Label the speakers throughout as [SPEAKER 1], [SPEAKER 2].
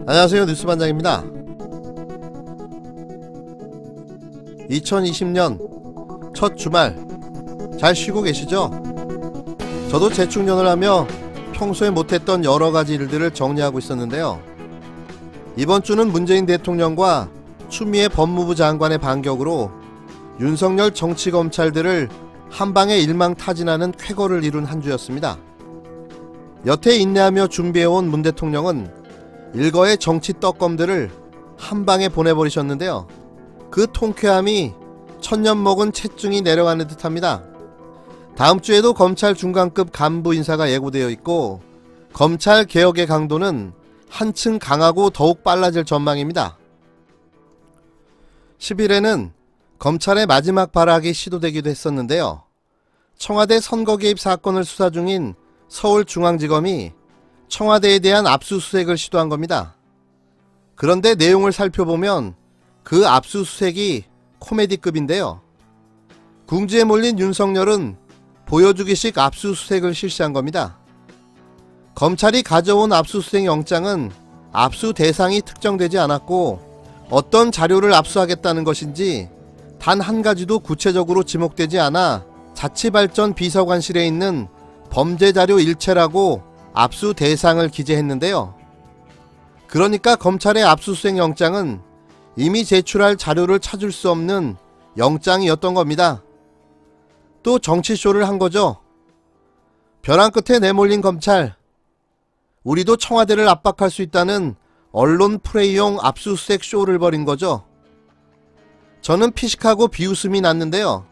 [SPEAKER 1] 안녕하세요, 뉴스반장입니다. 2020년 첫 주말 잘 쉬고 계시죠? 저도 재충전을 하며 평소에 못했던 여러가지 일들을 정리하고 있었는데요. 이번 주는 문재인 대통령과 추미애 법무부 장관의 반격으로 윤석열 정치검찰들을 한방에 일망타진하는 쾌거를 이룬 한 주였습니다. 여태 인내하며 준비해온 문 대통령은 일거의 정치 떡검들을 한방에 보내버리셨는데요. 그 통쾌함이 천년 먹은 체증이 내려가는 듯합니다. 다음주에도 검찰 중간급 간부 인사가 예고되어 있고 검찰 개혁의 강도는 한층 강하고 더욱 빨라질 전망입니다. 10일에는 검찰의 마지막 발악이 시도되기도 했었는데요. 청와대 선거 개입 사건을 수사 중인 서울중앙지검이 청와대에 대한 압수수색을 시도한 겁니다. 그런데 내용을 살펴보면 그 압수수색이 코미디급인데요. 궁지에 몰린 윤석열은 보여주기식 압수수색을 실시한 겁니다. 검찰이 가져온 압수수색 영장은 압수 대상이 특정되지 않았고 어떤 자료를 압수하겠다는 것인지 단 한 가지도 구체적으로 지목되지 않아 자치발전 비서관실에 있는 범죄자료 일체라고 압수 대상을 기재했는데요. 그러니까 검찰의 압수수색 영장은 이미 제출할 자료를 찾을 수 없는 영장이었던 겁니다. 또 정치쇼를 한 거죠. 벼랑 끝에 내몰린 검찰. 우리도 청와대를 압박할 수 있다는 언론 플레이용 압수수색 쇼를 벌인 거죠. 저는 피식하고 비웃음이 났는데요.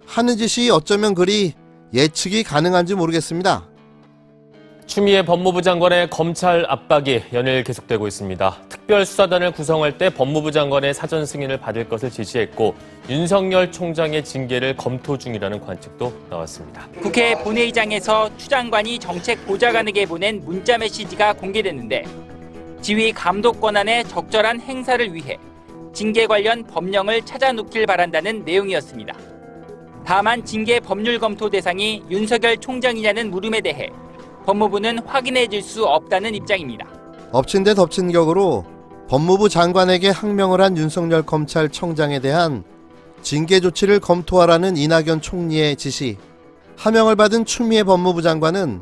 [SPEAKER 1] 하는 짓이 어쩌면 그리 예측이 가능한지 모르겠습니다.
[SPEAKER 2] 추미애 법무부 장관의 검찰 압박이 연일 계속되고 있습니다. 특별수사단을 구성할 때 법무부 장관의 사전 승인을 받을 것을 지시했고 윤석열 총장의 징계를 검토 중이라는 관측도 나왔습니다.
[SPEAKER 3] 국회 본회의장에서 추 장관이 정책 보좌관에게 보낸 문자 메시지가 공개됐는데 지휘 감독 권한의 적절한 행사를 위해 징계 관련 법령을 찾아놓길 바란다는 내용이었습니다. 다만 징계 법률 검토 대상이 윤석열 총장이냐는 물음에 대해 법무부는 확인해줄 수 없다는 입장입니다.
[SPEAKER 1] 엎친 데 덮친 격으로 법무부 장관에게 항명을 한 윤석열 검찰청장에 대한 징계 조치를 검토하라는 이낙연 총리의 지시. 하명을 받은 추미애 법무부 장관은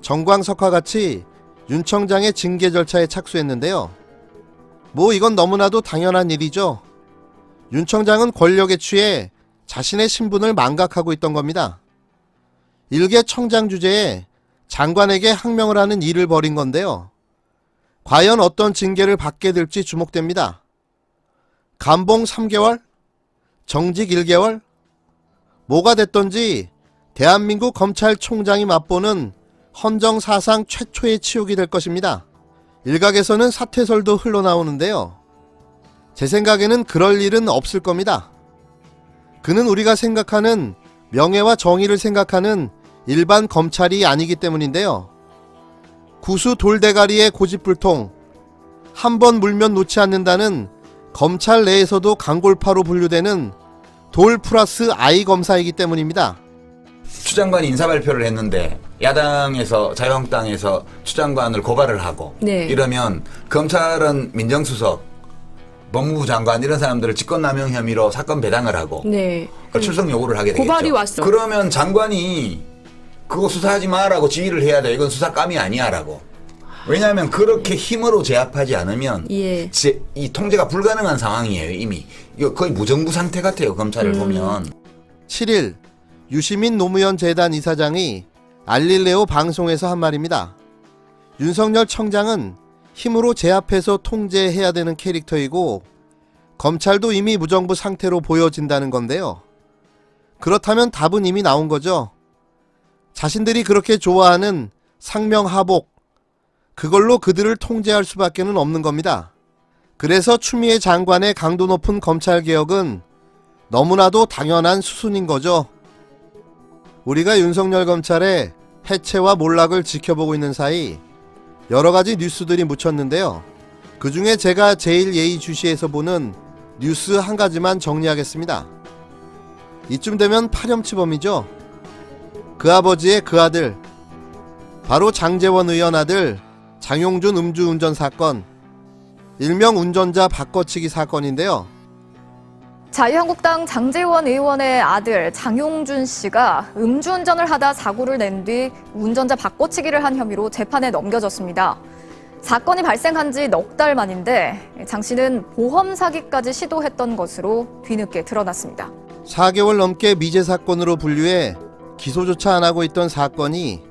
[SPEAKER 1] 정광석과 같이 윤 청장의 징계 절차에 착수했는데요. 뭐 이건 너무나도 당연한 일이죠. 윤 청장은 권력에 취해 자신의 신분을 망각하고 있던 겁니다. 일개 청장 주제에 장관에게 항명을 하는 일을 벌인 건데요. 과연 어떤 징계를 받게 될지 주목됩니다. 감봉 3개월? 정직 1개월? 뭐가 됐던지 대한민국 검찰총장이 맛보는 헌정사상 최초의 치욕이 될 것입니다. 일각에서는 사퇴설도 흘러나오는데요. 제 생각에는 그럴 일은 없을 겁니다. 그는 우리가 생각하는 명예와 정의를 생각하는 일반 검찰이 아니기 때문인데요. 구수 돌대가리의 고집불통, 한 번 물면 놓지 않는다는 검찰 내에서도 강골파로 분류되는 돌 플러스 아이 검사이기 때문입니다.
[SPEAKER 4] 추 장관이 인사 발표를 했는데 야당에서 자유한국당에서 추 장관을 고발을 하고 이러면 검찰은 민정수석, 법무부 장관 이런 사람들을 직권남용 혐의로 사건 배당을 하고 출석 요구를 하게 되겠죠.
[SPEAKER 5] 고발이 왔어.
[SPEAKER 4] 그러면 장관이 그거 수사하지 마라고 지휘를 해야 돼. 이건 수사감이 아니야 라고. 왜냐하면 그렇게 힘으로 제압하지 않으면 이 통제가 불가능한 상황이에요. 이미. 이거 거의 무정부 상태 같아요. 검찰을 보면.
[SPEAKER 1] 7일 유시민 노무현 재단 이사장이 알릴레오 방송에서 한 말입니다. 윤석열 청장은 힘으로 제압해서 통제해야 되는 캐릭터이고 검찰도 이미 무정부 상태로 보여진다는 건데요. 그렇다면 답은 이미 나온 거죠. 자신들이 그렇게 좋아하는 상명하복, 그걸로 그들을 통제할 수밖에는 없는 겁니다. 그래서 추미애 장관의 강도 높은 검찰개혁은 너무나도 당연한 수순인 거죠. 우리가 윤석열 검찰의 해체와 몰락을 지켜보고 있는 사이 여러가지 뉴스들이 묻혔는데요. 그 중에 제가 제일 예의주시해서 보는 뉴스 한 가지만 정리하겠습니다. 이쯤 되면 파렴치범이죠. 그 아버지의 그 아들, 바로 장제원 의원 아들 장용준 음주운전 사건, 일명 운전자 바꿔치기 사건인데요.
[SPEAKER 5] 자유한국당 장제원 의원의 아들 장용준 씨가 음주운전을 하다 사고를 낸 뒤 운전자 바꿔치기를 한 혐의로 재판에 넘겨졌습니다. 사건이 발생한 지 넉 달 만인데 장 씨는 보험 사기까지 시도했던 것으로 뒤늦게 드러났습니다.
[SPEAKER 1] 4개월 넘게 미제 사건으로 분류해 기소조차 안 하고 있던 사건이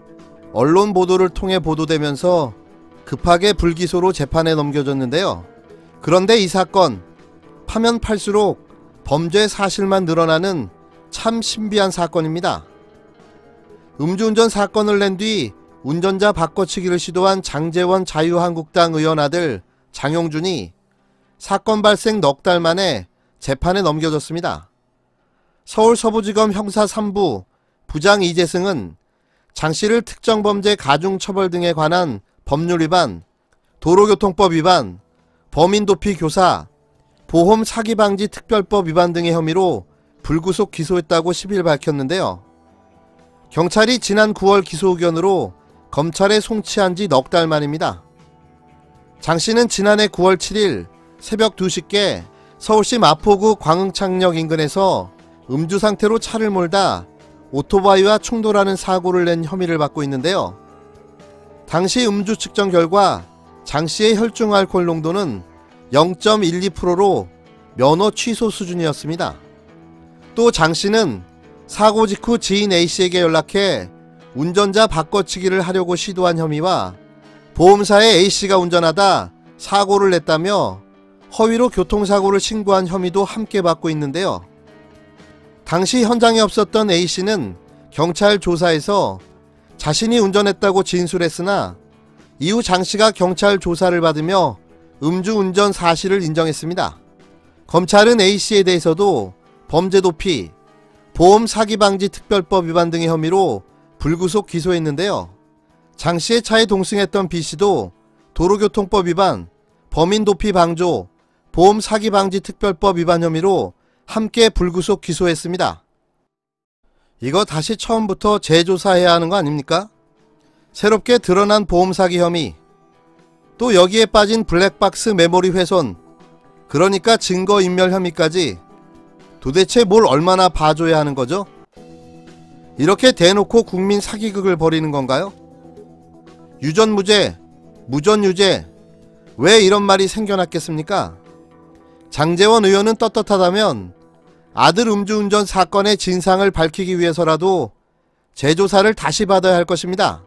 [SPEAKER 1] 언론 보도를 통해 보도되면서 급하게 불기소로 재판에 넘겨졌는데요. 그런데 이 사건 파면 팔수록 범죄 사실만 늘어나는 참 신비한 사건입니다. 음주운전 사건을 낸 뒤 운전자 바꿔치기를 시도한 장제원 자유한국당 의원 아들 장용준이 사건 발생 넉 달 만에 재판에 넘겨졌습니다. 서울서부지검 형사 3부 부장 이재승은 장 씨를 특정범죄 가중처벌 등에 관한 법률 위반, 도로교통법 위반, 범인도피 교사, 보험 사기 방지 특별법 위반 등의 혐의로 불구속 기소했다고 10일 밝혔는데요. 경찰이 지난 9월 기소 의견으로 검찰에 송치한 지 넉 달 만입니다. 장 씨는 지난해 9월 7일 새벽 2시께 서울시 마포구 광흥창역 인근에서 음주 상태로 차를 몰다 오토바이와 충돌하는 사고를 낸 혐의를 받고 있는데요. 당시 음주 측정 결과 장 씨의 혈중 알코올 농도는 0.12%로 면허 취소 수준이었습니다. 또 장 씨는 사고 직후 지인 A씨에게 연락해 운전자 바꿔치기를 하려고 시도한 혐의와 보험사에 A씨가 운전하다 사고를 냈다며 허위로 교통사고를 신고한 혐의도 함께 받고 있는데요. 당시 현장에 없었던 A씨는 경찰 조사에서 자신이 운전했다고 진술했으나 이후 장 씨가 경찰 조사를 받으며 음주운전 사실을 인정했습니다. 검찰은 A씨에 대해서도 범죄도피, 보험 사기 방지 특별법 위반 등의 혐의로 불구속 기소했는데요. 장 씨의 차에 동승했던 B씨도 도로교통법 위반, 범인도피 방조, 보험 사기 방지 특별법 위반 혐의로 함께 불구속 기소했습니다. 이거 다시 처음부터 재조사해야 하는 거 아닙니까? 새롭게 드러난 보험 사기 혐의, 또 여기에 빠진 블랙박스 메모리 훼손, 그러니까 증거인멸 혐의까지 도대체 뭘 얼마나 봐줘야 하는 거죠? 이렇게 대놓고 국민 사기극을 벌이는 건가요? 유전무죄, 무전유죄, 왜 이런 말이 생겨났겠습니까? 장제원 의원은 떳떳하다면 아들 음주운전 사건의 진상을 밝히기 위해서라도 재조사를 다시 받아야 할 것입니다.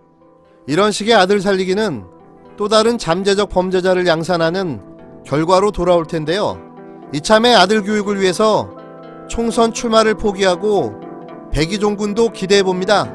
[SPEAKER 1] 이런 식의 아들 살리기는 또 다른 잠재적 범죄자를 양산하는 결과로 돌아올 텐데요. 이참에 아들 교육을 위해서 총선 출마를 포기하고 백의종군도 기대해봅니다.